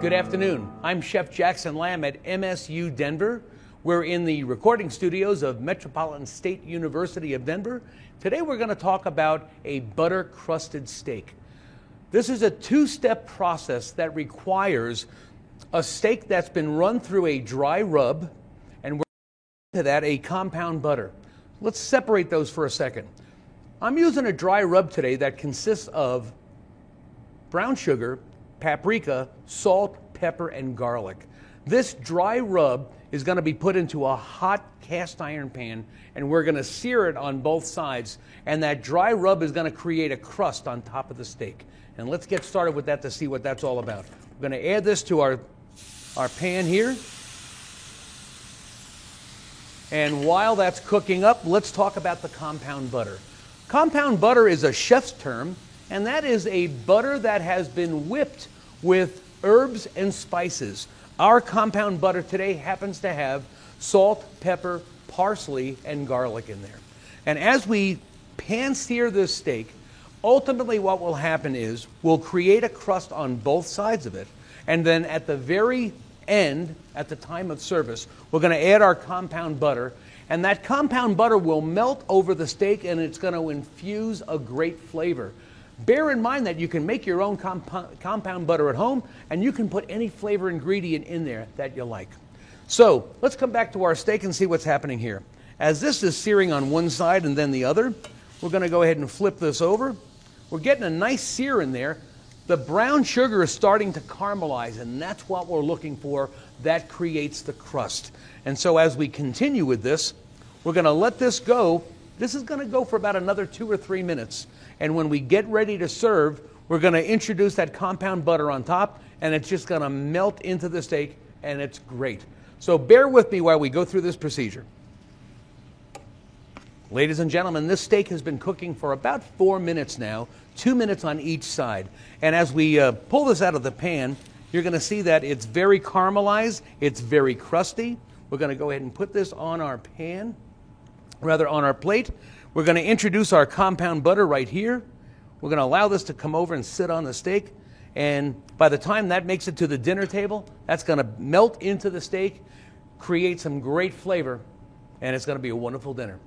Good afternoon. I'm Chef Jackson Lamb at MSU Denver. We're in the recording studios of Metropolitan State University of Denver. Today we're going to talk about a butter-crusted steak. This is a two-step process that requires a steak that's been run through a dry rub, and we're to that a compound butter. Let's separate those for a second. I'm using a dry rub today that consists of brown sugar, paprika, salt, pepper, and garlic. This dry rub is going to be put into a hot cast iron pan, and we're going to sear it on both sides, and that dry rub is going to create a crust on top of the steak. And let's get started with that to see what that's all about. We're going to add this to our pan here. And while that's cooking up, let's talk about the compound butter. Compound butter is a chef's term, and that is a butter that has been whipped with herbs and spices. Our compound butter today happens to have salt, pepper, parsley, and garlic in there. And as we pan sear this steak, ultimately what will happen is we'll create a crust on both sides of it, and then at the very end, at the time of service, we're going to add our compound butter, and that compound butter will melt over the steak, and it's going to infuse a great flavor. Bear in mind that you can make your own compound butter at home, and you can put any flavor ingredient in there that you like. So let's come back to our steak and see what's happening here. As this is searing on one side and then the other, we're going to go ahead and flip this over. We're getting a nice sear in there. The brown sugar is starting to caramelize, and that's what we're looking for. That creates the crust. And so as we continue with this, we're going to let this go. This is going to go for about another 2 or 3 minutes. And when we get ready to serve, we're going to introduce that compound butter on top, and it's just going to melt into the steak, and it's great. So bear with me while we go through this procedure. Ladies and gentlemen, this steak has been cooking for about 4 minutes now, 2 minutes on each side. And as we pull this out of the pan, you're going to see that it's very caramelized, it's very crusty. We're going to go ahead and put this on our pan, rather on our plate. We're going to introduce our compound butter right here. We're going to allow this to come over and sit on the steak. And by the time that makes it to the dinner table, that's going to melt into the steak, create some great flavor, and it's going to be a wonderful dinner.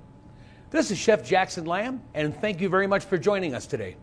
This is Chef Jackson Lamb, and thank you very much for joining us today.